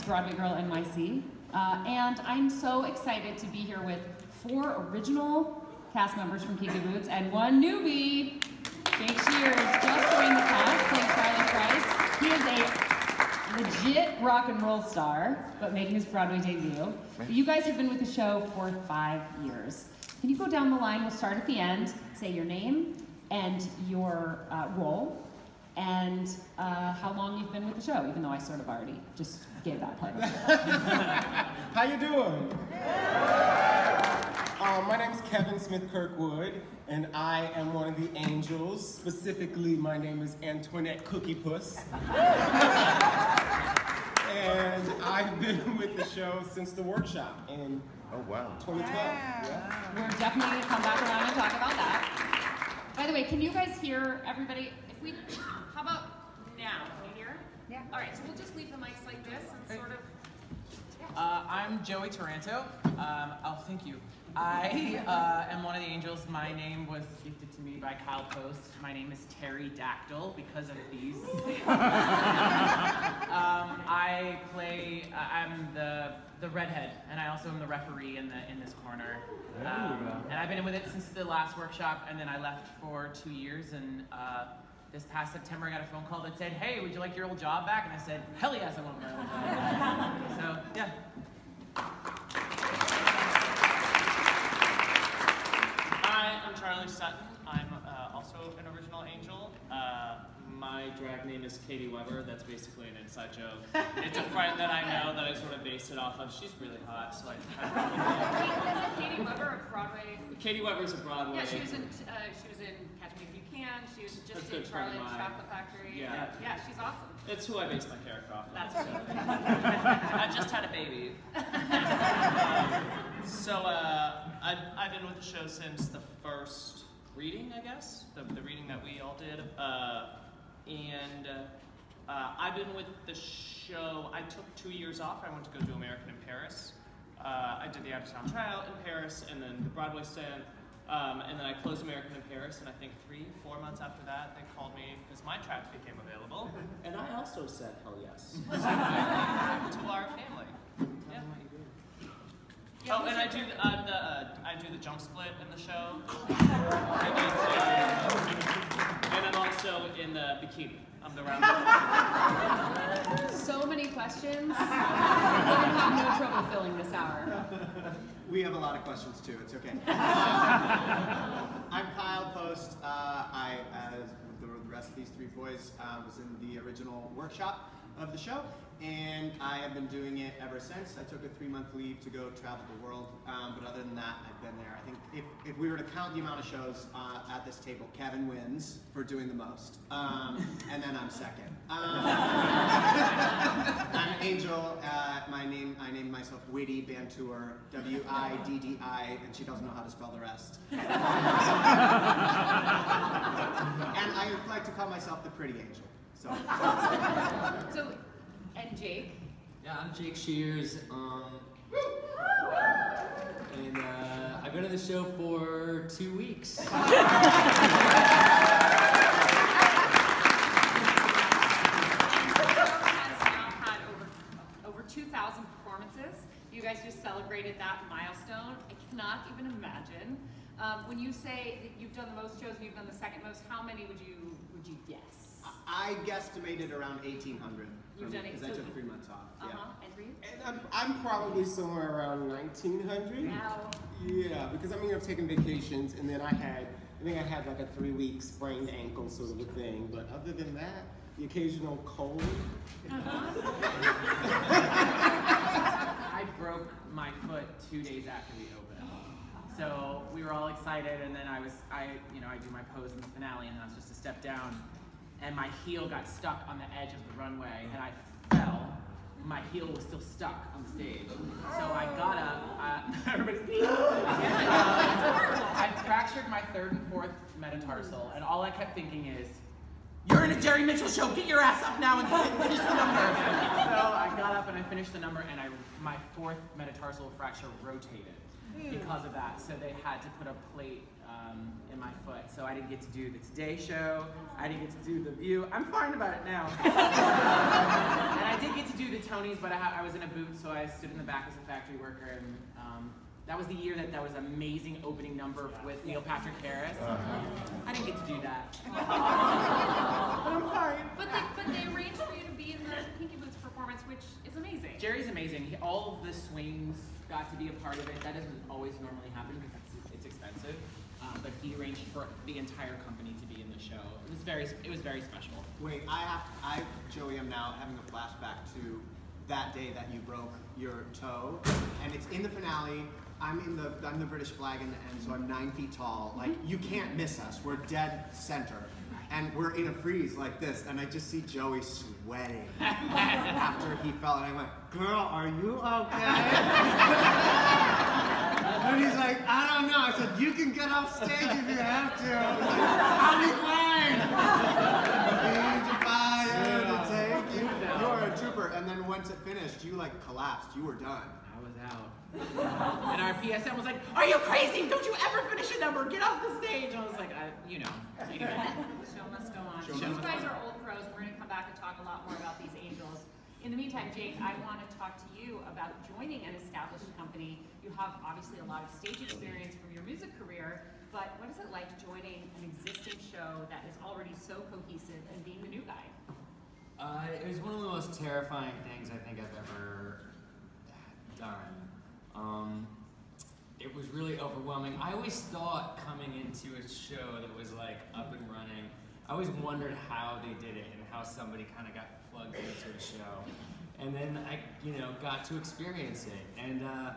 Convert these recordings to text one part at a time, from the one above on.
BroadwayGirlNYC, and I'm so excited to be here with 4 original cast members from Kinky Boots and 1 newbie, Shears, just joined the cast, playing Charlie Price. He is a legit rock and roll star, but making his Broadway debut. You guys have been with the show for 5 years. Can you go down the line? We'll start at the end, say your name and your role, and how long you've been with the show, even though I sort of already just gave that part of it. How you doing? My name's Kevin Smith Kirkwood, and I am one of the angels. Specifically, my name is Antoinette Cookie Puss. And I've been with the show since the workshop in 2012. Yeah. We're definitely going to come back around and talk about that. By the way, can you guys hear everybody? If we, how about now? Can you hear? Yeah. All right, so we'll just leave the mics like this and sort of. Yeah. I'm Joey Taranto. Thank you. I am one of the angels. My name was gifted to me by Kyle Post. My name is Terry Dactyl because of these. I'm the redhead, and I also am the referee in this corner. And I've been with it since the last workshop, and then I left for 2 years, and this past September I got a phone call that said, "Hey, would you like your old job back?" And I said, "Hell yes, I want my old job back." So, yeah. Hi, I'm Charlie Sutton. I'm also an original angel. My drag name is Katie Weber. That's basically an inside joke. It's a friend that I know that I sort of based it off of. She's really hot, so I Isn't Katie Weber a Broadway? Katie Weber's a Broadway. Yeah, she was in Catch Me If You Can. She was just in Charlie and the Chocolate Factory. Yeah. Yeah, she's awesome. It's who I based my character off of. That's right. I just had a baby. I've been with the show since the first reading, I guess, the reading that we all did. I've been with the show. I took 2 years off. I went to go do American in Paris. I did the out-of-town tryout in Paris, and then the Broadway stint. And then I closed American in Paris, and I think 3-4 months after that, they called me because my track became available. And I also said, hell yes. To our family. Yeah. Oh, and I do the jump split in the show. And I'm also in the bikini. I'm the round. So many questions. We're gonna have no trouble filling this hour. We have a lot of questions too. It's okay. I'm Kyle Post. I, as the rest of these 3 boys, was in the original workshop of the show, and I have been doing it ever since. I took a 3-month leave to go travel the world, but other than that, I've been there. I think if we were to count the amount of shows at this table, Kevin wins for doing the most, and then I'm second. I'm an angel. I named myself Witty Bantour, W-I-D-D-I, and she doesn't know how to spell the rest. And I like to call myself the pretty angel. So, and Jake? Yeah, I'm Jake Shears, and I've been on the show for 2 weeks. Over 2,000 performances. You guys just celebrated that milestone. I cannot even imagine. When you say that you've done the most shows and you've done the second most, how many would you guess? I guesstimated around 1,800. You've done it. Because I took 3 months off. Yeah. And for you? And I'm probably somewhere around 1,900. Wow. Yeah, because I've taken vacations, and then I think I had like a 3-week sprained ankle sort of a thing. But other than that, the occasional cold. I broke my foot 2 days after we opened. So we were all excited, and then I do my pose in the finale, and then I was supposed to step down, and my heel got stuck on the edge of the runway, and I fell. My heel was still stuck on the stage. So I got up, everybody's I fractured my 3rd and 4th metatarsal, and all I kept thinking is, "You're in a Jerry Mitchell show, get your ass up now and finish the number." So I got up and I finished the number, and my 4th metatarsal fracture rotated because of that. So they had to put a plate in my foot. So I didn't get to do the Today Show. I didn't get to do The View. I'm fine about it now. And I did get to do the Tony Tony's, but I was in a booth, so I stood in the back as a factory worker, and that was the year that was an amazing opening number with Neil Patrick Harris. I didn't get to do that. I'm sorry. But they arranged for you to be in the Kinky Boots performance, which is amazing. Jerry's amazing. All of the swings got to be a part of it. That doesn't always normally happen because it's expensive. But he arranged for the entire company to be in the show. It was very special. Wait, Joey, am now having a flashback to that day that you broke your toe, and it's in the finale. I'm the British flag in the end, so I'm 9 feet tall. Like, you can't miss us. We're dead center. And we're in a freeze like this, and I just see Joey sweating after he fell, and I went, "Girl, are you okay?" And he's like, "I don't know." I said, "You can get off stage if you have to." I'll be fine. Need your fire to take you down. You were a trooper, and then once it finished, you like collapsed. You were done. I was out. And our PSM was like, "Are you crazy? Don't you ever finish a number? Get off the stage." I was like, you know. Show must go on. You guys are old pros. We're going to come back and talk a lot more about these angels. In the meantime, Jake, I want to talk to you about joining an established company. You have obviously a lot of stage experience from your music career, but what is it like joining an existing show that is already so cohesive and being the new guy? It was one of the most terrifying things I think I've ever done. It was really overwhelming. I always thought coming into a show that was like up and running, I always wondered how they did it and how somebody kind of got plugged into a show. And then I, got to experience it. And I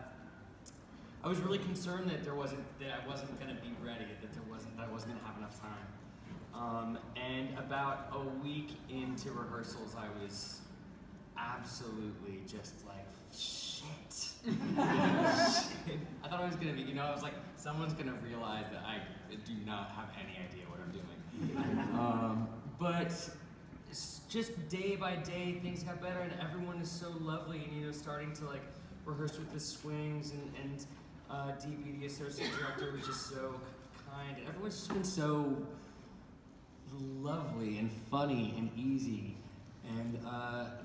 was really concerned that I wasn't going to be ready, that I wasn't going to have enough time. And about a week into rehearsals, I was absolutely just like, shit. I thought I was going to be, I was like, someone's going to realize that I do not have any idea what I'm doing. But just day by day, things got better, and everyone is so lovely, and starting to like rehearse with the swings, and DB, the associate director, was just so kind, and everyone's just been so lovely and funny and easy, and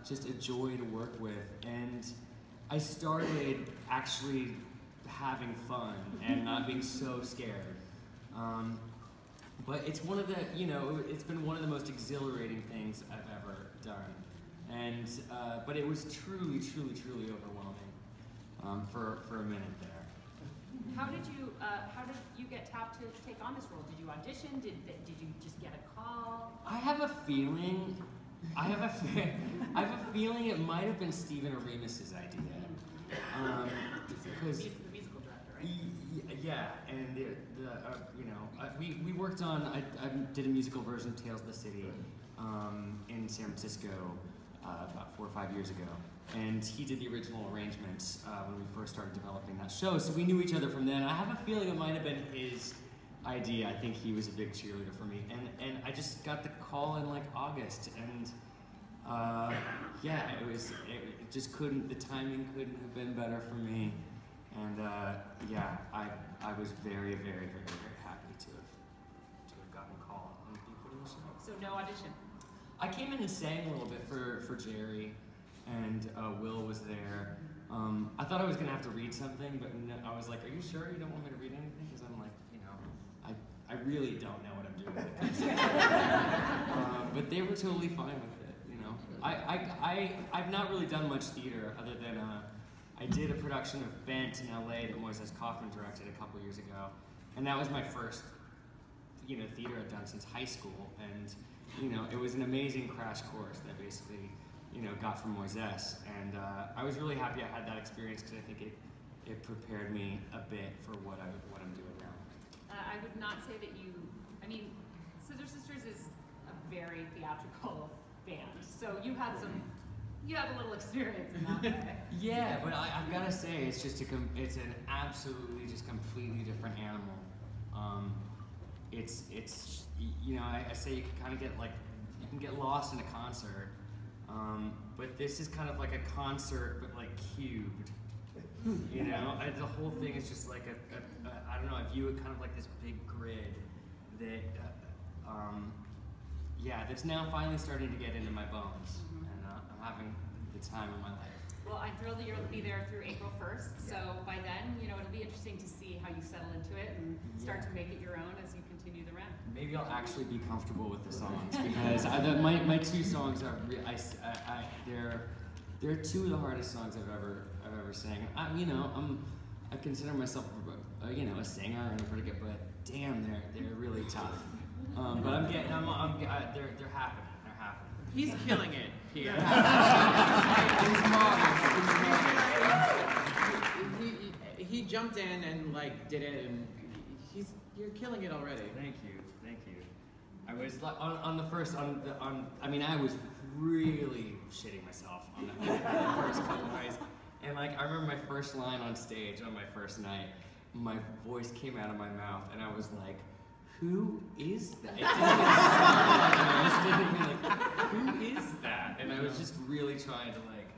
just a joy to work with. And I started actually having fun and not being so scared. But it's one of the, it's been one of the most exhilarating things I've ever done. And, but it was truly, truly, truly overwhelming for a minute there. How did you get tapped to take on this role? Did you audition? Did you just get a call? I have a feeling it might have been Stephen Aremus's idea. Because He's the musical director, right? Yeah, and we worked on. I did a musical version of Tales of the City in San Francisco about 4 or 5 years ago, and he did the original arrangements when we first started developing that show. So we knew each other from then. I have a feeling it might have been his idea. I think he was a big cheerleader for me, and I just got the call in like August, and it just couldn't. The timing couldn't have been better for me. And I was very, very, very, very happy to have gotten a call and be put in the show. So no audition? I came in and sang a little bit for Jerry, and Will was there. I thought I was gonna have to read something, but no, I was like, "Are you sure you don't want me to read anything?" Because I'm like, I really don't know what I'm doing with this. But they were totally fine with it. I've not really done much theater other than. I did a production of Bent in LA that Moises Kaufman directed a couple years ago, and that was my first, theater I've done since high school, and it was an amazing crash course that basically, got from Moises, and I was really happy I had that experience because I think it prepared me a bit for what I'm doing now. I would not say that Scissor Sisters is a very theatrical band, so you had a little experience in that way. Yeah, but I've got to say, it's just it's an absolutely just completely different animal. I say you can kind of get lost in a concert, but this is kind of like a concert but like cubed. The whole thing is just like I don't know. I view it kind of like this big grid that that's now finally starting to get into my bones. I'm having the time of my life. Well, I'm thrilled that you'll be there through April 1st. So by then, you know, it'll be interesting to see how you settle into it and start to make it your own as you continue the run. Maybe I'll actually be comfortable with the songs because my two songs are they're two of the hardest songs I've ever sang. I consider myself a singer and I'm pretty good, but damn, they're really tough. But they're happening. They're happening. He's killing it here. He jumped in and like did it, and you're killing it already. Thank you. I was like on the first I was really shitting myself on the first couple nights, and like I remember my first line on stage on my first night, my voice came out of my mouth, and I was like, who is that? It didn't even sound like who is that? And I was just really trying to like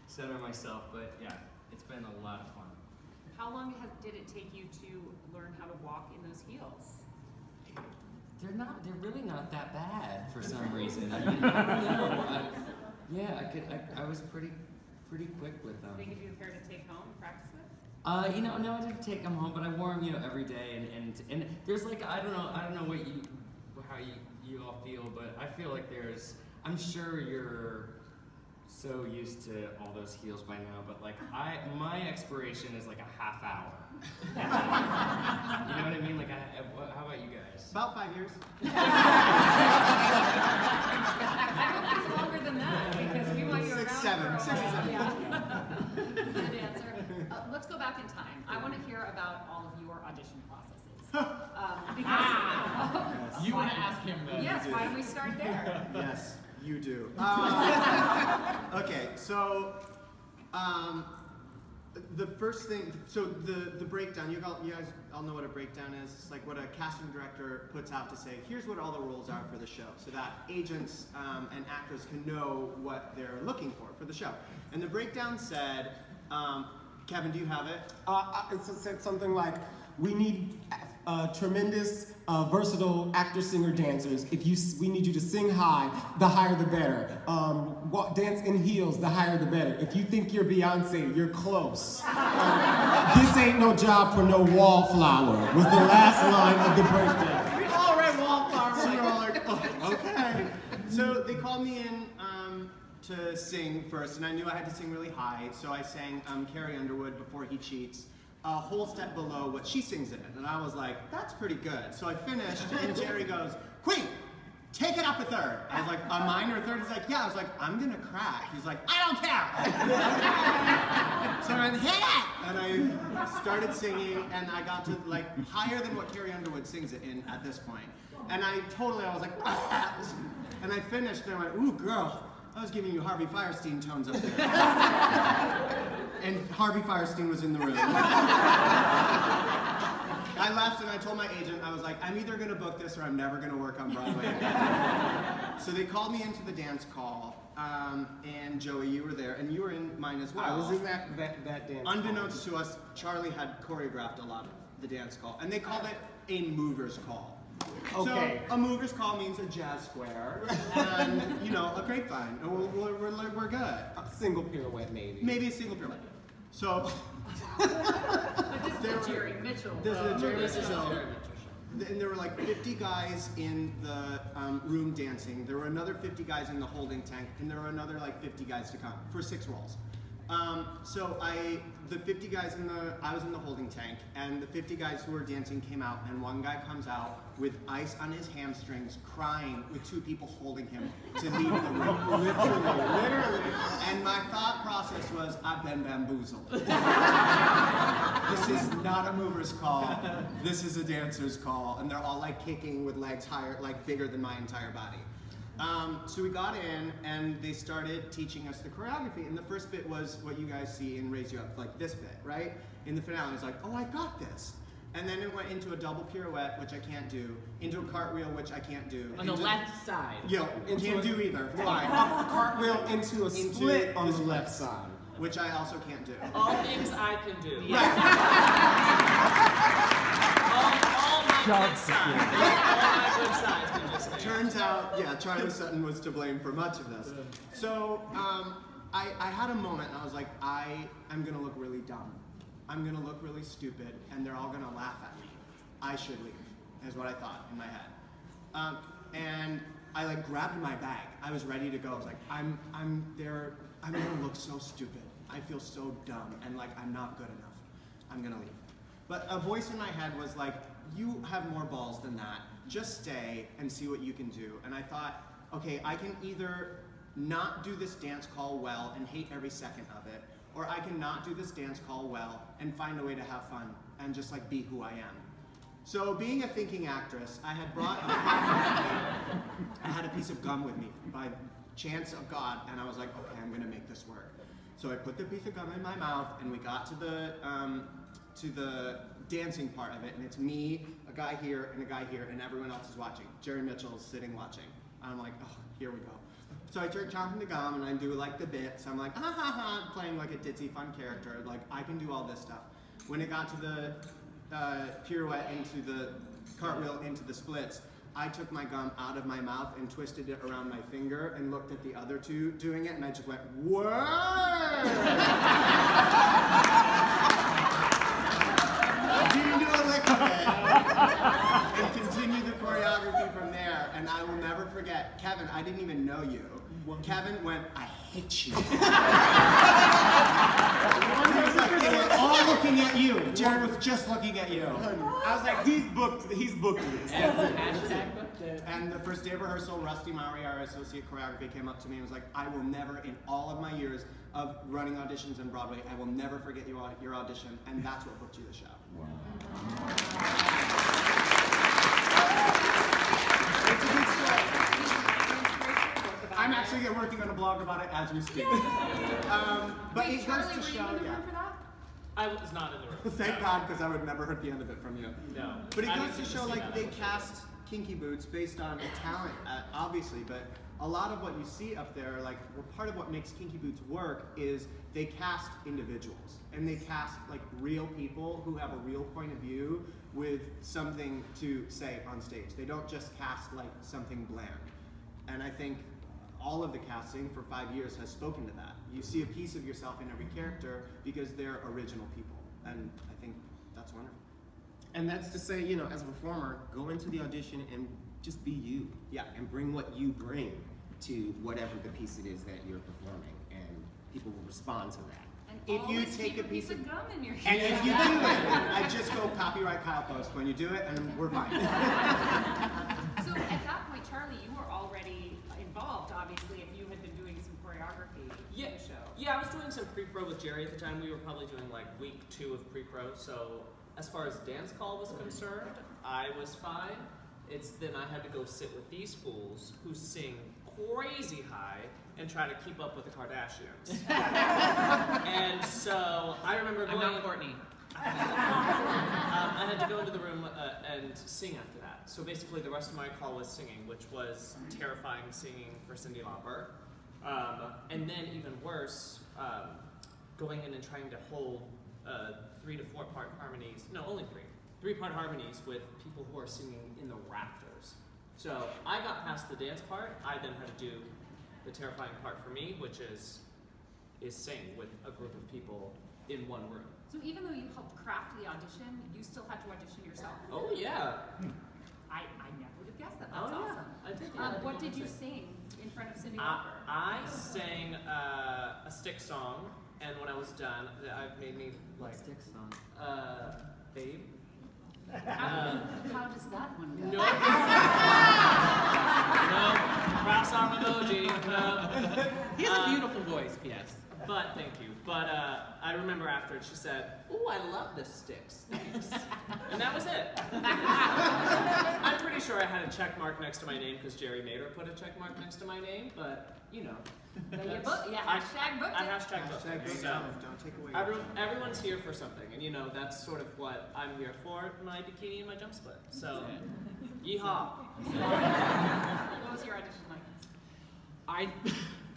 center myself, but yeah, it's been a lot of fun. How long did it take you to learn how to walk in those heels? They're really not that bad for some reason. I was pretty quick with them. Did they give you a pair to take home and practice with? No, I didn't take them home, but I wore them, every day. And there's like, I don't know how you all feel, but I feel like I'm sure you're so used to all those heels by now, but like my expiration is like a half hour. You know what I mean? Like, how about you guys? About 5 years. I hope it's longer than that because we want you around. 6, 7. 6 or 7. Yeah. Good answer. Let's go back in time. I want to hear about all of your audition processes. You want to ask him though? Yes. Why don't we start there? Yes, you do. Okay, so the first thing, so the breakdown, you guys all know what a breakdown is. It's like what a casting director puts out to say, here's what all the rules are for the show, so that agents and actors can know what they're looking for the show. And the breakdown said, Kevin, do you have it? It said something like, we need tremendous, versatile actor, singer, dancers. We need you to sing high, the higher the better. Dance in heels, the higher the better. If you think you're Beyonce, you're close. This ain't no job for no wallflower, was the last line of the breakdown. We all read wallflower, so we're all like, oh, okay. So they called me in to sing first, and I knew I had to sing really high, so I sang Carrie Underwood, Before He Cheats, a whole step below what she sings in it. And I was like, that's pretty good. So I finished, and Jerry goes, Queen, take it up a third. I was like, a minor third? He's like, yeah. I was like, I'm gonna crack. He's like, I don't care. So I went, hit it! And I started singing, and I got to like higher than what Carrie Underwood sings it in at this point. And I was like, ah. And I finished, and I went, ooh, girl, I was giving you Harvey Fierstein tones up there. And Harvey Fierstein was in the room. I left and I told my agent, I was like, I'm either gonna book this or I'm never gonna work on Broadway again. So they called me into the dance call, and Joey, you were there, and you were in mine as well. I was in that dance Unbeknownst to us, Charlie had choreographed a lot of the dance call, and they called it a mover's call. Okay. So a mover's call means a jazz square, and a grapevine, and we're good. A single pirouette, maybe. Maybe a single pirouette. So. But this is Jerry Mitchell. This is Jerry Mitchell. And there were like 50 guys in the room dancing. There were another 50 guys in the holding tank, and there were another like 50 guys to come for 6 roles. So the 50 guys I was in the holding tank, and the 50 guys who were dancing came out, and one guy comes out with ice on his hamstrings, crying with 2 people holding him to leave the room. Literally. And my thought process was, I've been bamboozled. This is not a mover's call. This is a dancer's call, and they're all like kicking with legs higher, like bigger than my entire body. So we got in, and they started teaching us the choreography, and the first bit was what you guys see in Raise You Up, like this bit, right? In the finale, it's like, oh, I got this. And then it went into a double pirouette, which I can't do, into a cartwheel, which I can't do. On the left side. Can't do either. Fine. A cartwheel into a split on the left side. Which I also can't do. All things I can do. Yeah. all my good sides. All my good sides can just Turns out, Charlie Sutton was to blame for much of this. So, I had a moment and I was like, I'm gonna look really dumb. I'm gonna look really stupid and they're all gonna laugh at me. I should leave, is what I thought in my head. And I like grabbed my bag. I was ready to go. I was like, I'm gonna look so stupid. I feel so dumb and like I'm not good enough. I'm gonna leave. But a voice in my head was like, you have more balls than that. Just stay and see what you can do. And I thought, okay, I can either not do this dance call well and hate every second of it, or I can not do this dance call well and find a way to have fun and just like be who I am. So being a thinking actress, I had brought I had a piece of gum with me by chance of God, and I was like, okay, I'm gonna make this work. So I put the piece of gum in my mouth, and we got to the dancing part of it, and it's me, a guy here, and a guy here, and everyone else is watching. Jerry Mitchell is sitting watching. And I'm like, oh, here we go. So I start chomping the gum, and I do like the bits. I'm like, ha ha ha, I'm playing like a ditzy fun character. Like, I can do all this stuff. When it got to the pirouette into the cartwheel into the splits, I took my gum out of my mouth and twisted it around my finger and looked at the other two doing it, and I just went, whoa! Didn't do a lick of it. And continued the choreography from there, and I will never forget, Kevin, I didn't even know you. Kevin went, I hate you. They were all looking at you. Jared was just looking at you. I was like, he's booked this. And the first day of rehearsal, Rusty Maury, our associate choreography, came up to me and was like, I will never, in all of my years of running auditions on Broadway, I will never forget your audition, and that's what booked you the show. Wow. It's a good story. I'm actually working on a blog about it as we speak. But it goes to show, yeah. I was not in the room. Thank God, because I would never heard the end of it from you. No. But it goes to show, like, they cast Kinky Boots based on a talent, obviously, but a lot of what you see up there, like, part of what makes Kinky Boots work is they cast individuals. And they cast, like, real people who have a real point of view with something to say on stage. They don't just cast, like, something bland. And I think all of the casting for 5 years has spoken to that. You see a piece of yourself in every character because they're original people. And I think that's wonderful. And that's to say, you know, as a performer, go into the audition and just be you. Yeah. And bring what you bring to whatever the piece it is that you're performing. And people will respond to that. And if you take a piece of gum in your hand. And if you do it, I just go copyright Kyle Post when you do it, and we're fine. So at that point, Charlie, you were already involved, obviously, if you had been doing some choreography in the show. Yeah, I was doing some pre-pro with Jerry at the time. We were probably doing like week 2 of pre-pro, so as far as dance call was concerned, I was fine. It's then I had to go sit with these fools who sing crazy high and try to keep up with the Kardashians. And so I remember going... I'm not Courtney. I had to go into the room and sing after that. So basically the rest of my call was singing, which was terrifying singing for Cyndi Lauper. And then even worse, going in and trying to hold 3 to 4 part harmonies, no, only 3-part harmonies with people who are singing in the rafters. So I got past the dance part. I then had to do the terrifying part for me, which is sing with a group of people in one room. So even though you helped craft the audition, you still had to audition yourself? Oh yeah. I never would have guessed that. That's awesome. Yeah. I did. Yeah, what did you sing in front of Cyndi Lauper? I sang a stick song, and when I was done, it made me like stick song? Babe. How does that one go? No. No. Cross arm emoji. No. He has a beautiful voice, P.S. But thank you. But I remember after she said, "Ooh, I love the sticks, thanks," and that was it. I'm pretty sure I had a check mark next to my name because Jerry made her put a check mark next to my name. But you know, hashtag booked it. I hashtag booked it. So don't take away. Everyone's here for something, and you know that's sort of what I'm here for: my bikini and my jump split. So, yeehaw. What was your audition like?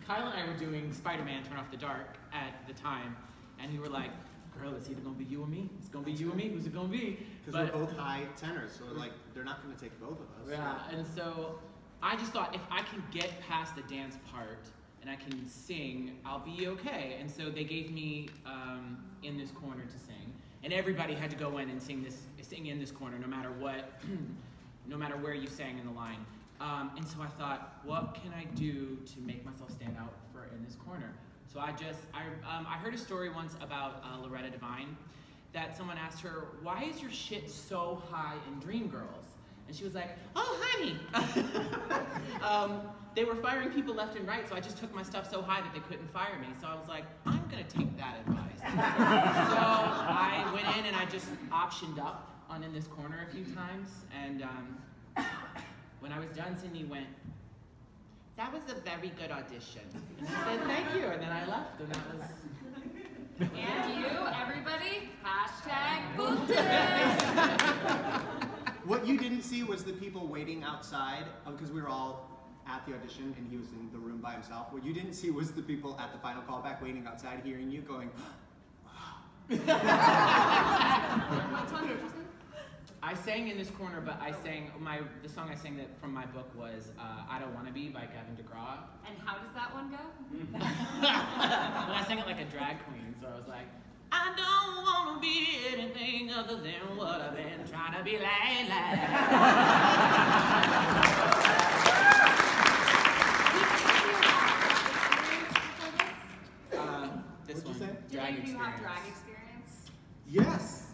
Kyle and I were doing Spider-Man Turn Off the Dark at the time, and we were like, girl, it's either gonna be you or me. It's gonna be you or me. Who's it gonna be? Because we're both high tenors, so like they're not gonna take both of us. Yeah, and so I just thought if I can get past the dance part, and I can sing, I'll be okay. And so they gave me In This Corner to sing, and everybody had to go in and sing in this corner, no matter what, no matter where you sang in the line. And so I thought, what can I do to make myself stand out for In This Corner? So I heard a story once about Loretta Devine, that someone asked her, why is your shit so high in Dreamgirls? And she was like, oh, honey. They were firing people left and right, so I just took my stuff so high that they couldn't fire me. So I was like, I'm gonna take that advice. So I went in and I just optioned up on In This Corner a few times. And when I was done, Sydney went, that was a very good audition. And I said, thank you, and then I left, and that was... And you, everybody, #boots. What you didn't see was the people waiting outside, because we were all at the audition and he was in the room by himself. What you didn't see was the people at the final callback waiting outside, hearing you going, What song did you sing? I sang In This Corner, but I sang, the song I sang that from my book was I Don't Wanna Be by Gavin DeGraw. And how does that one go? And I sang it like a drag queen, so I was like, I don't wanna be anything other than what I've been trying to be lately. This one, Did any of you have experience. drag experience? Yes.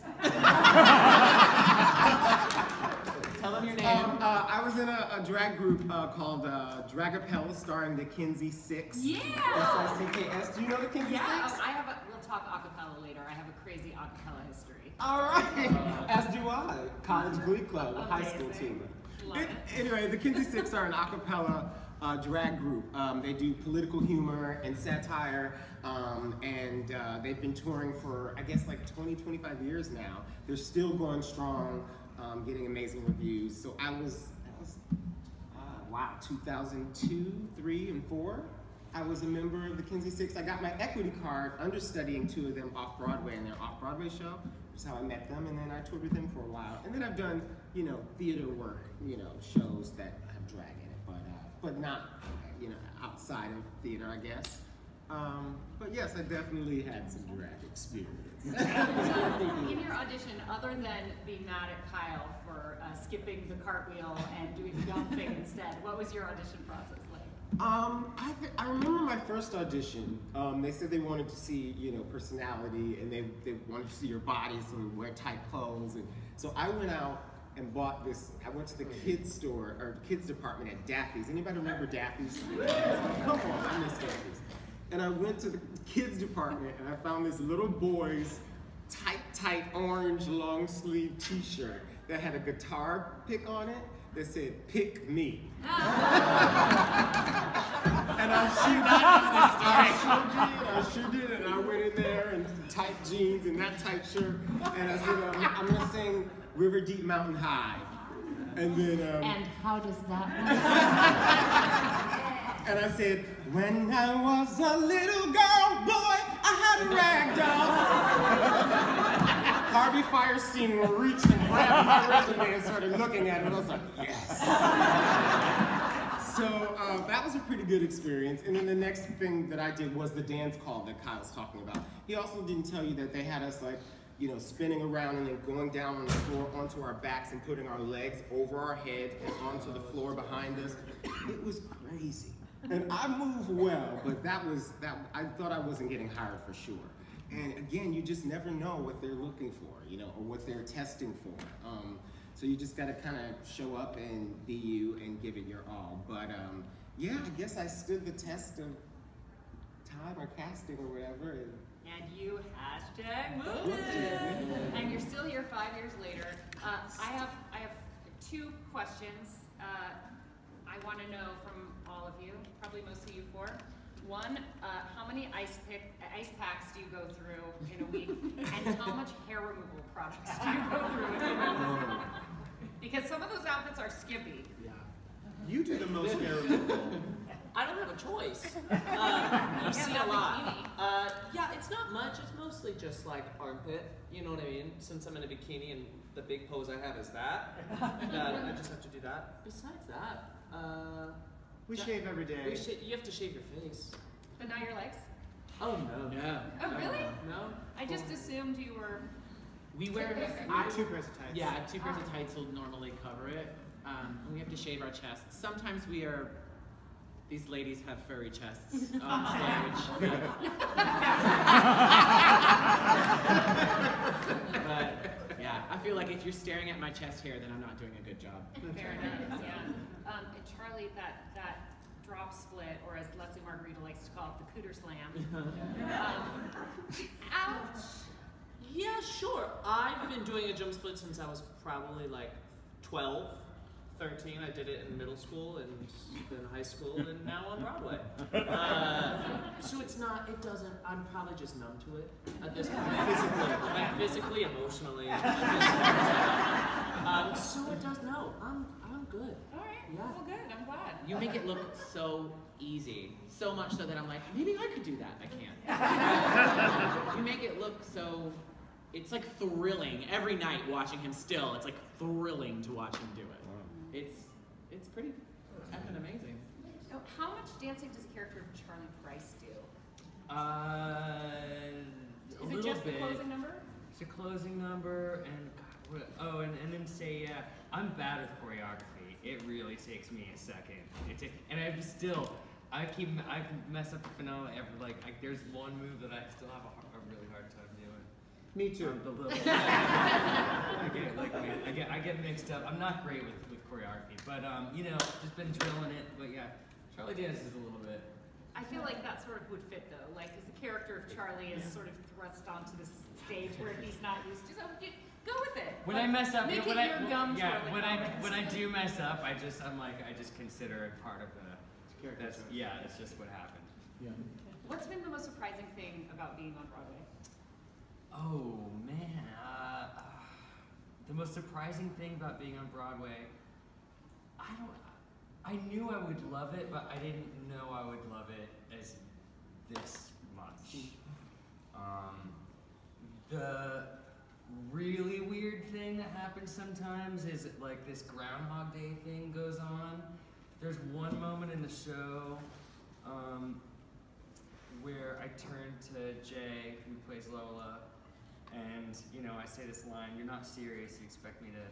Tell them your name. I was in a drag group called Dragapella, starring the Kinsey Six. Yeah. SICKS. Do you know the Kinsey Yeah, Six? we'll talk acapella later. I have a crazy acapella history. All right. As do I. College Glee Club, high school Amazing. team. Love it. Anyway, the Kinsey Six are an acapella drag group. They do political humor and satire, and they've been touring for, I guess, like 20, 25 years now. They're still going strong, getting amazing reviews. So that was wow, 2002, 3, and 4. I was a member of the Kinsey Six. I got my equity card understudying 2 of them off Broadway in their off-Broadway show. That's how I met them, and then I toured with them for a while. And then I've done, theater work, shows that have drag in it, but not, outside of theater, I guess. But yes, I definitely had some drag experience. In your audition, other than being mad at Kyle for skipping the cartwheel and doing the dumb thing instead, what was your audition process like? I remember my first audition. They said they wanted to see, personality, and they wanted to see your body, so we wear tight clothes. And so I went out and bought this. I went to the kids store, or kids department at Daffy's. Anybody remember Daffy's? Come on, I miss Daffy's. And I went to the kids department and I found this little boy's tight orange long sleeve t-shirt that had a guitar pick on it that said, "Pick me." And I sure did, and I went in there in tight jeans and that tight shirt, and I said, I'm gonna sing River Deep Mountain High. And then, and how does that work? And I said, when I was a little girl, boy, I had a rag doll. Harvey Firestein reached and grabbed my resume and started looking at it, and I was like, yes. So that was a pretty good experience. And then the next thing that I did was the dance call that Kyle's talking about. He also didn't tell you that they had us spinning around and then going down on the floor onto our backs and putting our legs over our heads and onto the floor behind us. It was crazy. And I moved well, but I thought I wasn't getting hired for sure. And again, you just never know what they're looking for, or what they're testing for. So you just gotta kind of show up and be you and give it your all. But yeah, I guess I stood the test of time or casting or whatever. And you #moved it. And you're still here 5 years later. I have 2 questions. I want to know from all of you, probably most of you 4. One, how many ice packs do you go through in a week? And how much hair removal products do you go through in a week? Because some of those outfits are skimpy. Yeah. You do the most hair removal. I don't have a choice. You see that a lot. bikini. Yeah, it's not much. It's mostly just like armpit. You know what I mean? Since I'm in a bikini and the big pose I have is that, I just have to do that. Besides that, We shave every day. You have to shave your face. But not your legs? Oh no. No. Oh, really? No. I just assumed you were... We wear Two pairs of tights. Yeah, 2 pairs of tights will normally cover it. We have to shave our chests. Sometimes these ladies have furry chests on stage. But yeah, I feel like if you're staring at my chest hair, then I'm not doing a good job. Fair enough, yeah. And Charlie, that drop split, or as Leslie Margarita likes to call it, the cooter slam. Ouch! Yeah, sure. I've been doing a jump split since I was probably like 12, 13. I did it in middle school and then high school and now on Broadway. So I'm probably just numb to it at this point. Physically, emotionally. So it does, no, I'm good. All right, Yeah. well good, I'm glad. You make it look so easy. So much so that I'm like, maybe I could do that. I can't. You make it look so... It's like thrilling every night watching him still. It's like thrilling to watch him do it. It's pretty effing amazing. So how much dancing does the character of Charlie Price do? A Is it little just bit. the closing number? It's a closing number, and God, and then say, I'm bad with choreography. It really takes me a second. And I mess up the finale every, there's one move that I still have a really hard time doing. Me too. I get mixed up. I'm not great with choreography, but just been drilling it. But yeah, Charlie dances a little bit. I feel like that sort of would fit though, like because the character of Charlie is sort of thrust onto the stage where he's not used to. So go with it. When I mess up, make when it your gum when twirling I do mess up, I just consider it part of the. That's just what happened. Yeah. What's been the most surprising thing about being on Broadway? Oh man, the most surprising thing about being on Broadway, I knew I would love it, but I didn't know I would love it as this much. The really weird thing that happens sometimes is like this Groundhog Day thing goes on. There's one moment in the show where I turn to Jay, who plays Lola, and I say this line, "You're not serious, you expect me to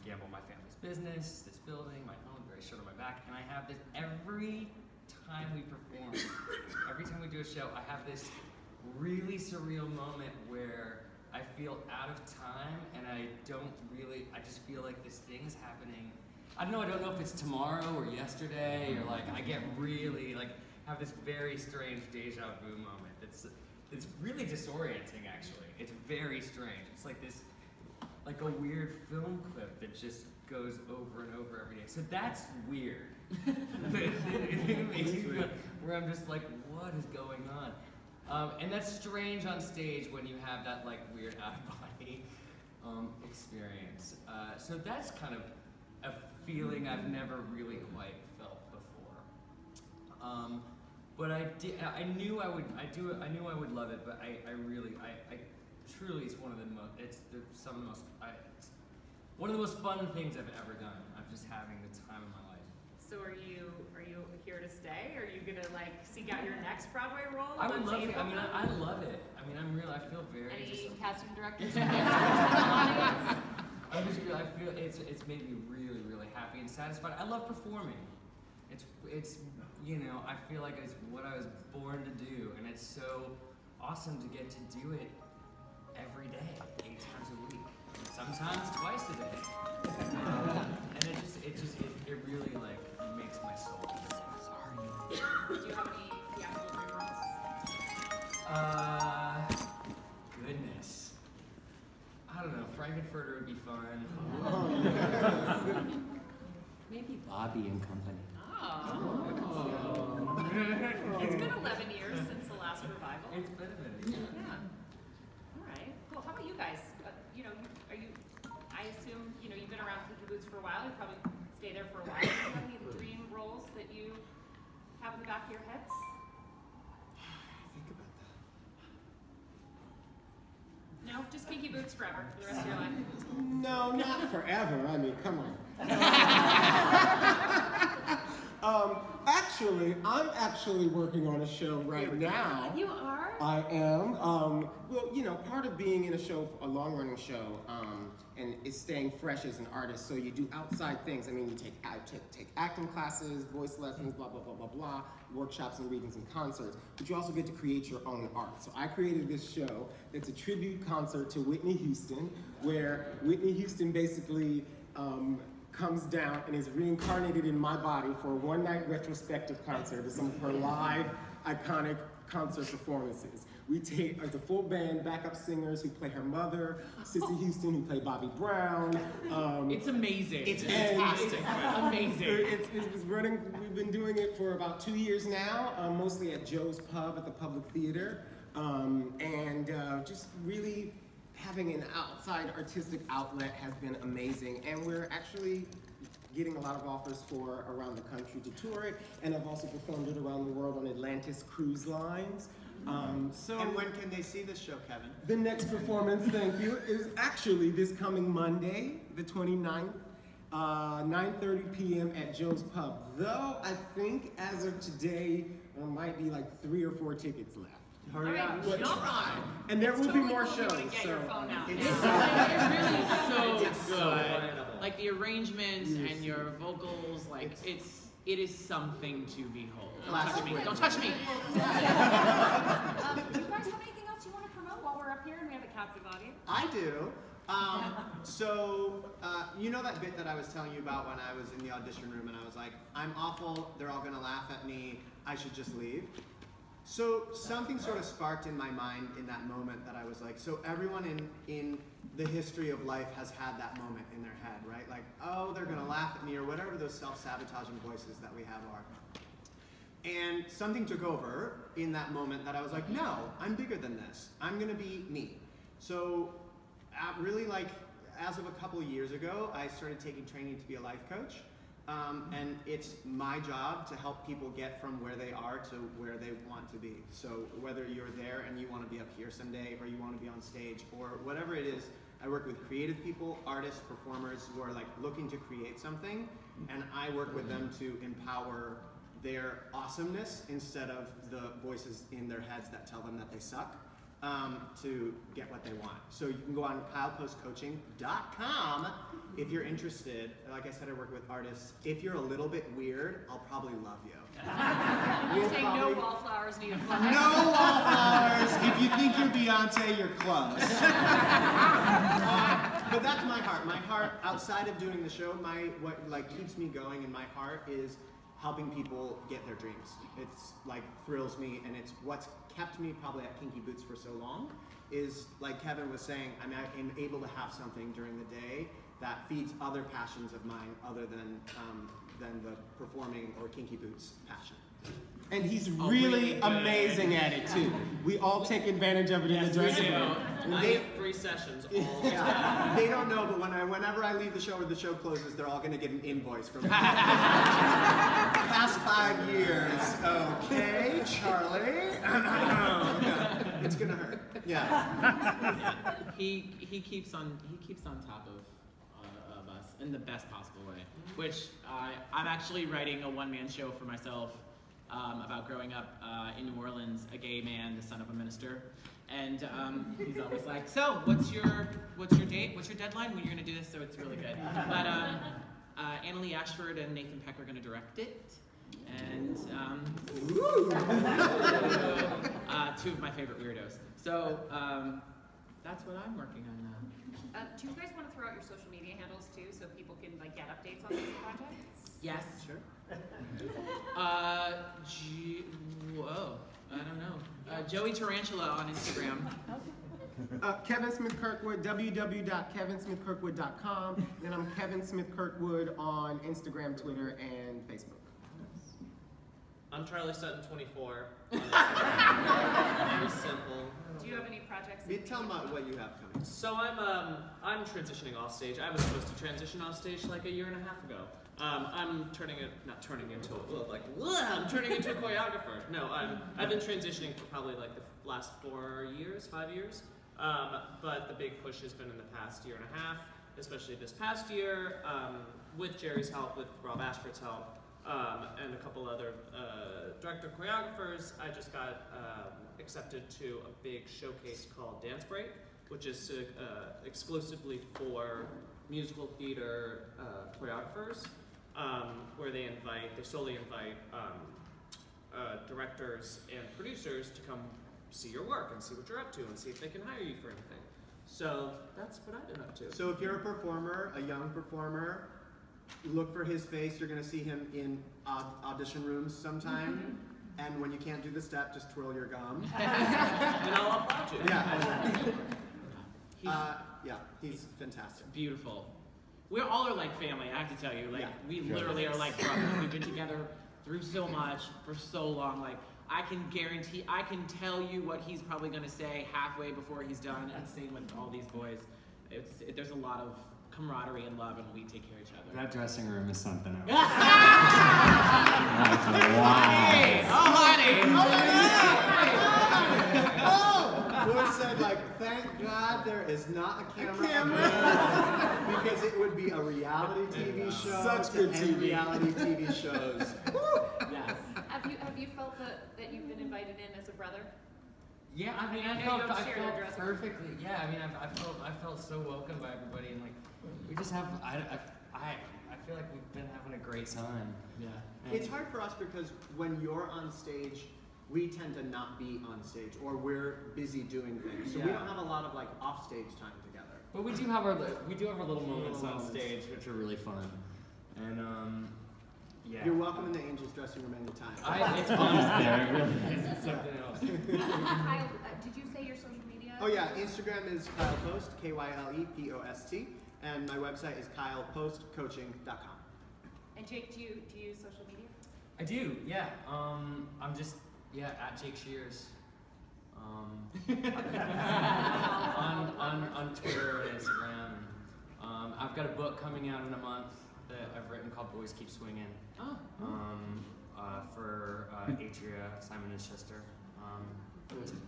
gamble my family's business, this building, my home, very short on my back," and I have this every time we perform, every time we do a show, I have this really surreal moment where I feel out of time and I just feel like this thing's happening. I don't know if it's tomorrow or yesterday, or I get really have this very strange deja vu moment. It's really disorienting actually. It's very strange. It's like this, a weird film clip that just goes over and over every day. So that's weird. It makes me feel where I'm just like, what is going on? And that's strange on stage when you have that weird out of body experience. So that's kind of a feeling I've never really quite felt before. But I knew I would love it, but I truly, it's one of the most, one of the most fun things I've ever done. I'm just having the time of my life. So are you here to stay? Are you gonna seek out your next Broadway role? I would love it. I mean, I love it. I mean, I feel very. Any casting directors? I feel it's made me really, really happy and satisfied. I love performing. It's I feel like it's what I was born to do, and it's so awesome to get to do it every day, 8 times a week, and sometimes twice a day. And it really makes my soul. Do you have any theatrical dream roles? Goodness. I don't know. Frankenfurter would be fun. Maybe Bobby and Company. It's been 11 years since the last revival. It's been a minute. Yeah. All right. Cool. How about you guys? I assume you've been around Kinky Boots for a while. You probably stay there for a while. Do you have any dream roles that you have in the back of your heads? Think about that. No, just Kinky Boots forever for the rest of your life. No, not forever. I mean, come on. Actually, I'm actually working on a show right now. You are? I am. Well, you know, part of being in a show, a long-running show, and is staying fresh as an artist. So you do outside things. I mean, you take acting classes, voice lessons, blah blah blah blah blah, workshops and readings and concerts. But you also get to create your own art. So I created this show that's a tribute concert to Whitney Houston, where Whitney Houston basically comes down and is reincarnated in my body for a one-night retrospective concert of some of her live, iconic concert performances. We take as a full band, backup singers who play her mother, Sissy Houston who play Bobby Brown. It's amazing. It's fantastic. Amazing. It's running. We've been doing it for about 2 years now, mostly at Joe's Pub at the Public Theater, and just really having an outside artistic outlet has been amazing, and we're actually getting a lot of offers for around the country to tour it, and I've also performed it around the world on Atlantis cruise lines. And when can they see this show, Kevin? The next performance, thank you, is actually this coming Monday, the 29th, 9:30 p.m. at Joe's Pub. Though I think as of today, there might be like 3 or 4 tickets left. Hurry up. And there will be more shows. Get your phone out. It's really so good. Like the arrangements and your vocals, like it is something to behold. Don't touch me. Don't touch me. Do you guys have anything else you want to promote while we're up here and we have a captive audience? I do. You know that bit that I was telling you about when I was in the audition room and I was like, I'm awful, they're all gonna laugh at me, I should just leave? So something sort of sparked in my mind in that moment that I was like, so everyone in the history of life has had that moment in their head, right? Like, oh, they're gonna laugh at me, or whatever those self-sabotaging voices that we have are. And something took over in that moment that I was like, no, I'm bigger than this. I'm gonna be me. So really, like, as of a couple of years ago, I started taking training to be a life coach. And it's my job to help people get from where they are to where they want to be. So whether you're there and you want to be up here someday, or you want to be on stage, or whatever it is, I work with creative people, artists, performers who are like looking to create something, and I work with them to empower their awesomeness instead of the voices in their heads that tell them that they suck, to get what they want. So you can go on KylePostCoaching.com if you're interested. Like I said, I work with artists. If you're a little bit weird, I'll probably love you. You're saying no wallflowers needed. No wallflowers. If you think you're Beyonce, you're close. But that's my heart. My heart, outside of doing the show, what like keeps me going in my heart is helping people get their dreams. It's like thrills me, and it's what's kept me probably at Kinky Boots for so long, is like Kevin was saying, I'm able to have something during the day that feeds other passions of mine other than the performing or Kinky Boots passion. And he's really amazing at it too. We all take advantage of it in the dressing room. I have 3 sessions all the time. Yeah, they don't know, but whenever I leave the show or the show closes, they're all going to get an invoice from me. Past 5 years. Okay, Charlie. Yeah, it's going to hurt. Yeah. He keeps on top of us in the best possible way. Which I'm actually writing a one-man show for myself. About growing up in New Orleans, a gay man, the son of a minister, and he's always like, "So, what's your date? What's your deadline? When you're gonna do this?" So it's really good. But Annalee Ashford and Nathan Peck are gonna direct it, and 2 of my favorite weirdos. So that's what I'm working on now. Do you guys want to throw out your social media handles too, so people can like get updates on these projects? Yes, sure. Whoa, I don't know. Joey Tarantula on Instagram. Kevin Smith Kirkwood, www.kevinsmithkirkwood.com. And I'm Kevin Smith Kirkwood on Instagram, Twitter, and Facebook. I'm Charlie Sutton 24. Very simple. Do you have any projects? Tell them what you have coming. So I'm transitioning off stage. I was supposed to transition off stage like a year and a half ago. I'm turning into a choreographer. No, I've been transitioning for probably like the last 5 years. But the big push has been in the past year and a half, especially this past year, with Jerry's help, with Rob Ashford's help. and a couple other director choreographers, I just got accepted to a big showcase called Dance Break, which is exclusively for musical theater choreographers, where they solely invite directors and producers to come see your work and see what you're up to and see if they can hire you for anything. So that's what I've been up to. So if you're a performer, a young performer, look for his face. You're going to see him in audition rooms sometime. And when you can't do the step, just twirl your gum. And I'll applaud you. Yeah, he's fantastic. Beautiful. We all are like family, I have to tell you. Like, we literally are like brothers. We've been together through so much for so long. Like, I can tell you what he's probably gonna say halfway before he's done, and same with all these boys. There's a lot of camaraderie and love, and we take care of each other. That dressing room is something else. Wow. Laura said, like, thank God there is not a camera. Because it would be a reality TV show. Such good TV. Reality TV shows. Yes. Have you felt that you've been invited in as a brother? Yeah, I mean, I felt perfectly. Yeah, I mean, I felt so welcomed by everybody, and like, we just have. I feel like we've been having a great time. Yeah. And It's hard for us because when you're on stage, we tend to not be on stage, or we're busy doing things, so we don't have a lot of like off-stage time together. But we do have our little moments on stage, which are really fun, and yeah. You're welcome in the Angels dressing room anytime. It's fun there. It really is. It's something else. Kyle, did you say your social media? Oh yeah, Instagram is Kyle Post, KYLEPOST, and my website is kylepostcoaching.com. And Jake, do you use social media? I do, yeah. I'm just at Jake Shears. On Twitter and Instagram. I've got a book coming out in a month that I've written called Boys Keep Swinging. For Atria, Simon & Schuster,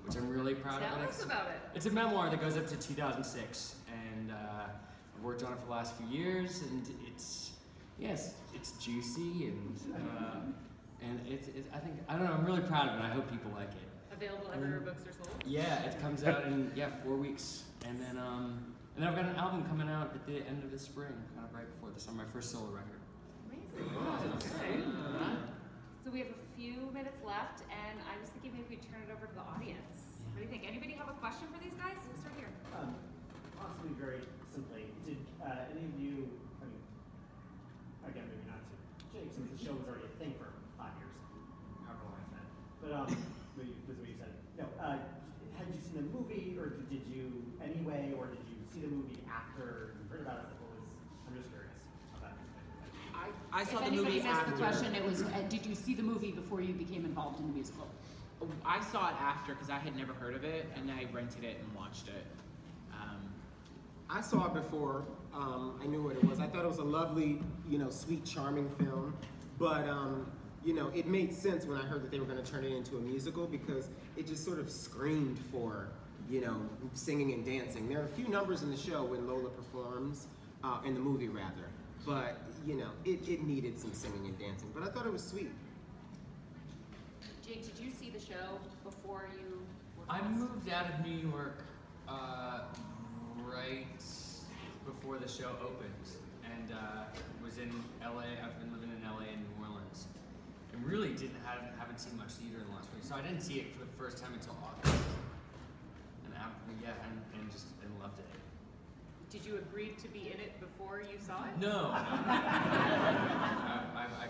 which I'm really proud of. Tell us about it. It's a memoir that goes up to 2006, and I've worked on it for the last few years, and it's juicy, and I don't know, I'm really proud of it. I hope people like it. Available everywhere books are sold? Yeah, it comes out in 4 weeks, and then I've got an album coming out at the end of the spring, kind of right before this, on my first solo record. Amazing. Okay. So we have a few minutes left, and I was thinking maybe we'd turn it over to the audience. What do you think? Anybody have a question for these guys? We'll start here. Possibly very simply, did any of you, I mean, again, maybe not to Jake, since the show was already a thing for 5 years, however long it's been, but that's what you said. No, had you seen the movie, or did you anyway, or did you see the movie after you heard about it? I'm just curious how that happened. I saw the movie missed after. the question, it was, did you see the movie before you became involved in the musical? I saw it after because I had never heard of it, and I rented it and watched it. I saw it before I knew what it was. I thought it was a lovely, sweet, charming film, but it made sense when I heard that they were going to turn it into a musical because it just sort of screamed for, singing and dancing. There are a few numbers in the show when Lola performs, in the movie rather, but it needed some singing and dancing. But I thought it was sweet. Jake, did you see the show before you were I cast? moved out of New York right before the show opened, and was in LA. I've been living in LA and New Orleans, and really haven't seen much theater in the last week. So I didn't see it for the first time until August, and loved it. Did you agree to be in it before you saw it? No. I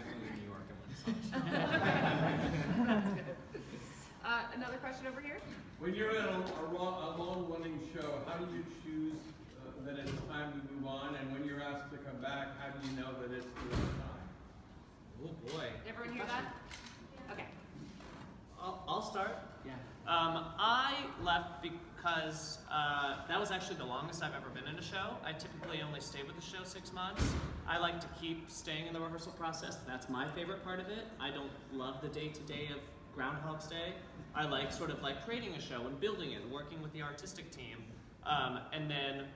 flew to New York and went to saw the show. That's good. Another question over here? When you're in a long-running show, how do you choose that it's time to move on? And when you're asked to come back, how do you know that it's the right time? Oh boy. Did everyone hear that? Okay. I'll start. Yeah. I left because that was actually the longest I've ever been in a show. I typically only stay with the show 6 months. I like to keep staying in the rehearsal process. That's my favorite part of it. I don't love the day-to-day of Groundhog's Day. I like sort of like creating a show and building it and working with the artistic team. And then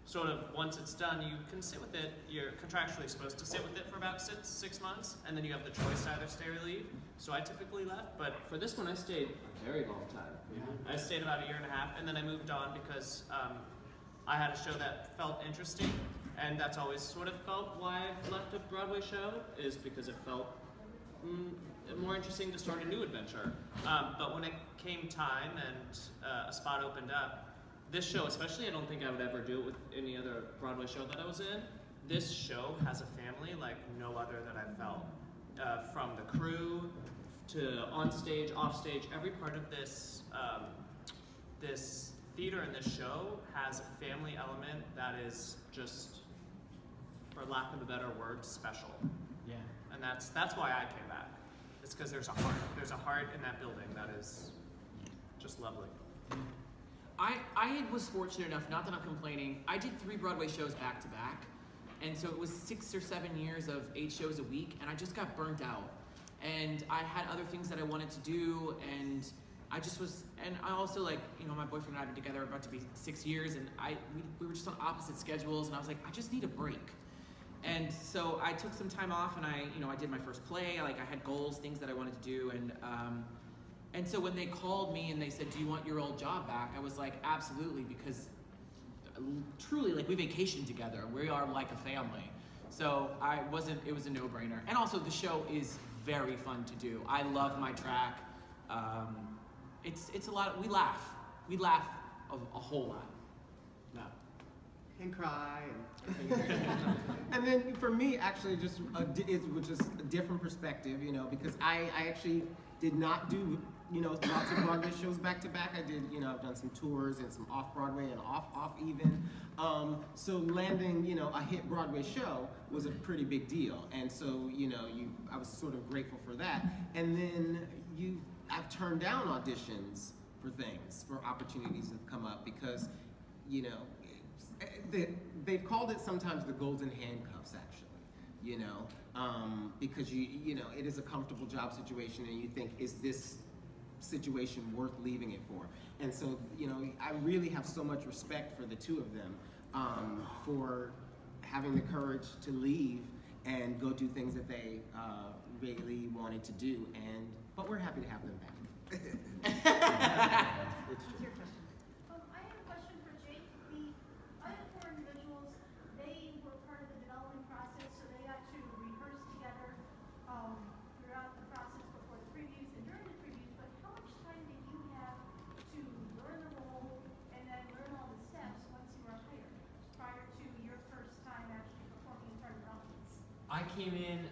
sort of once it's done, you can sit with it. You're contractually supposed to sit with it for about six months, and then you have the choice to either stay or leave. So I typically left, but for this one I stayed a very long time. I stayed about 1.5 years, and then I moved on because I had a show that felt interesting, and that's always sort of felt why I've left a Broadway show, is because it felt more interesting to start a new adventure. But when it came time and a spot opened up, this show especially, I don't think I would ever do it with any other Broadway show that I was in. This show has a family like no other that I've felt. From the crew to on stage, off stage, every part of this this theater and this show has a family element that is just, for lack of a better word, special. Yeah. And that's why I came back. It's because there's a heart. There's a heart in that building that is just lovely. I was fortunate enough, not that I'm complaining, I did 3 Broadway shows back to back. And so it was 6 or 7 years of 8 shows a week, and I just got burnt out. And I had other things that I wanted to do, and I just was, and I also, like, you know, my boyfriend and I have been together about to be 6 years, and we were just on opposite schedules, and I was like, I just need a break. And so I took some time off, and I did my first play. Like, I had goals, things that I wanted to do, and so when they called me and they said, do you want your old job back? I was like, absolutely, because truly, like, we vacationed together. We are like a family. So it was a no-brainer. And also the show is very fun to do. I love my track. It's a lot, we laugh a whole lot. No. And cry. And then for me, actually, it was just a different perspective, you know, because I actually did not do, you know, lots of Broadway shows back to back. I did, you know, I've done some tours and some off-Broadway and off even. So landing, you know, a hit Broadway show was a pretty big deal. And so, you know, I was sort of grateful for that. And then I've turned down auditions for things, for opportunities that have come up because, you know, they've called it sometimes the golden handcuffs, actually, you know, because you know, it is a comfortable job situation and you think, is this situation worth leaving it for? And so, you know, I really have so much respect for the two of them for having the courage to leave and go do things that they really wanted to do, but we're happy to have them back. It's true. I have a question for Jake. The other 4 individuals, they were part of the development process, so they got to rehearse together throughout the process before the previews and during the previews, but how much time did you have to learn the role and then learn all the steps once you were hired, prior to your first time actually performing in front of an audience? I came in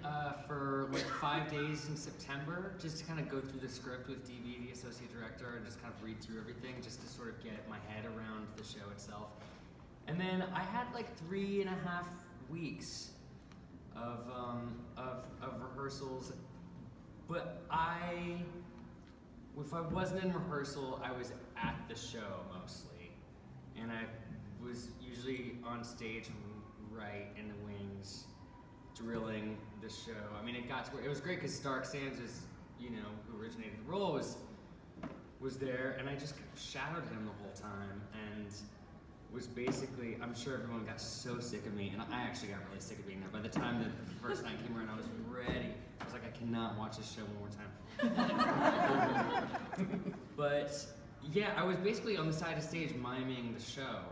for like 5 days in September just to kind of go through the script with DB, the associate director, and just kind of read through everything just to sort of get my head around the show itself. And then I had like 3.5 weeks of rehearsals, but if I wasn't in rehearsal, I was at the show mostly, and I was usually on stage right in the wings, drilling the show. I mean, it got to where it was great because Stark Sands is, you know, who originated the role, was there, and I just shadowed him the whole time, and was basically, I'm sure everyone got so sick of me, and I actually got really sick of being there. By the time the first night came around, I was ready. I was like, I cannot watch this show one more time. But yeah, I was basically on the side of stage miming the show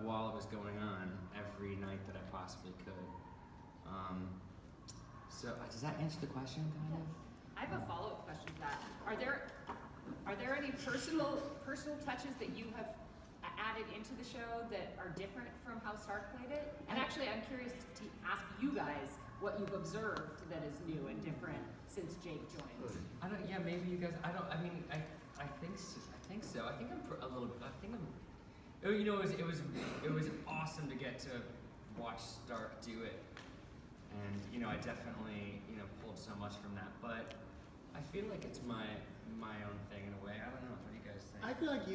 while it was going on every night that I possibly could. So does that answer the question, kind of? I have a follow-up question to that. Are there any personal touches that you have added into the show that are different from how Stark played it? And actually, I'm curious to ask you guys what you've observed that is new and different since Jake joined. Yeah, maybe you guys. I think so. I think I'm a little. You know, it was awesome to get to watch Stark do it. And, you know, I definitely, you know, pulled so much from that, but I feel like it's my own thing in a way. I don't know. What do you guys think? I feel like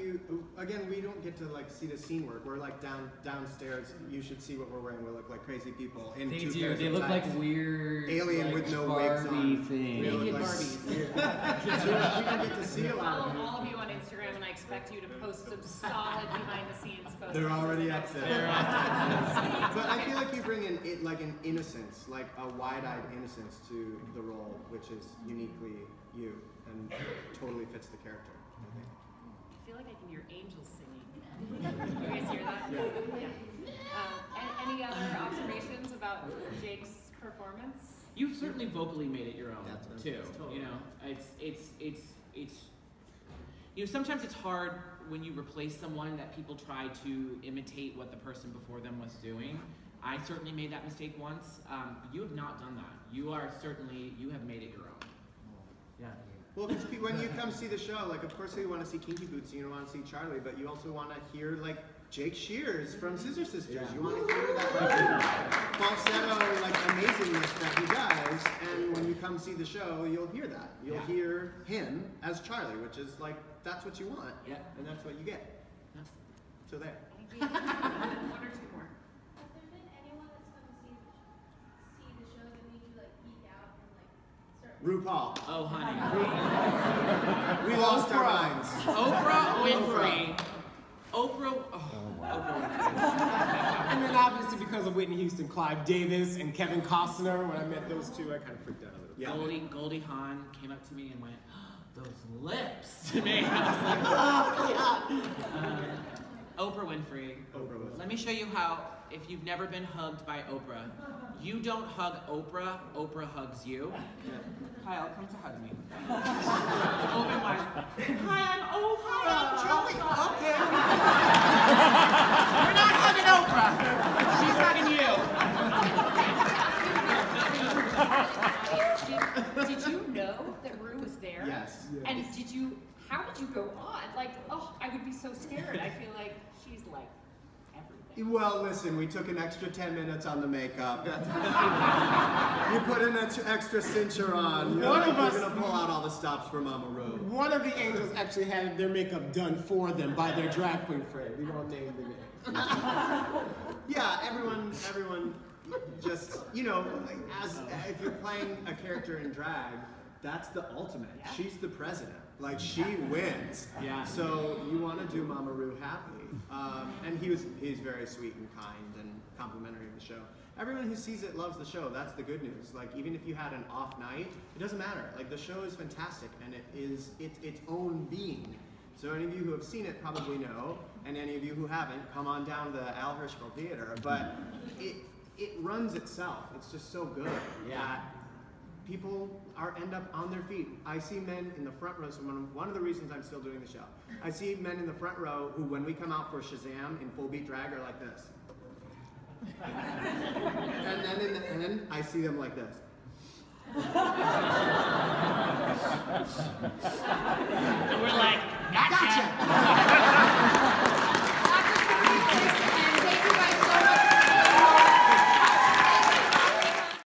again, we don't get to like see the scene work. We're like downstairs. You should see what we're wearing. We look like crazy people. In they 2 do. pairs They of look tights. like weird alien like with no Barbie wigs on. thing. We look Naked like, Barbies. Yeah. So you don't get to see a lot Follow of all of you on Instagram, and I expect you to post some solid behind-the-scenes photos. They're already up there. But I feel like you bring in like an innocence, like a wide-eyed innocence to the role, which is uniquely you and totally fits the character. I feel like I can hear angels singing. You guys hear that? Yeah. Any other observations about Jake's performance? You've certainly vocally made it your own too. Totally. You know, it's you know, sometimes it's hard when you replace someone that people try to imitate what the person before them was doing. I certainly made that mistake once. You have not done that. You have made it your own. Yeah. Well, because when you come see the show, like, of course you want to see Kinky Boots, you want to see Charlie, but you also want to hear, like, Jake Shears from Scissor Sisters. Yeah. You want to hear that, like, falsetto, like, amazingness that he does, and when you come see the show, you'll hear that. You'll hear him as Charlie, which is, like, that's what you want, and that's what you get. So there. One or two more. Has there been anyone that's come to see the show that made you, like, geek out and, like, start... RuPaul. Oh, honey. We lost our minds. Oprah Winfrey. Oprah Winfrey. And then obviously because of Whitney Houston, Clive Davis, and Kevin Costner, when I met those two, I kind of freaked out a little bit. Yeah. Goldie Hawn came up to me and went, oh, those lips to me. I was like, oh, yeah. Oprah Winfrey. Let me show you how, if you've never been hugged by Oprah, you don't hug Oprah, Oprah hugs you. Kyle, come to hug me. Open wide. Hi, I'm Oprah. I'm Joey. Okay. We're not hugging Oprah. She's hugging you. Did you know that Rue was there? Yes. And how did you go on? Like, oh, I would be so scared. I feel like she's like everything. Well, listen, we took an extra 10 minutes on the makeup. You put an extra cincher on. You're gonna pull out all the stops for Mama Rue. One of the angels actually had their makeup done for them by their drag queen friend. We won't name the name. Yeah, everyone just, you know, if you're playing a character in drag, that's the ultimate. Yeah. She's the president. Like, she wins. Yeah. So you want to do Mama Rue happy. And he's very sweet and kind and complimentary of the show. Everyone who sees it loves the show. That's the good news. Like, even if you had an off night, it doesn't matter. Like, the show is fantastic, and it is its own being. So any of you who have seen it probably know, and any of you who haven't, come on down to the Al Hirschfeld Theater. But it runs itself. It's just so good. Yeah. People end up on their feet. I see men in the front row, so one of the reasons I'm still doing the show. I see men in the front row who, when we come out for Shazam in full beat drag, are like this. And then in the end, I see them like this. And we're like, gotcha!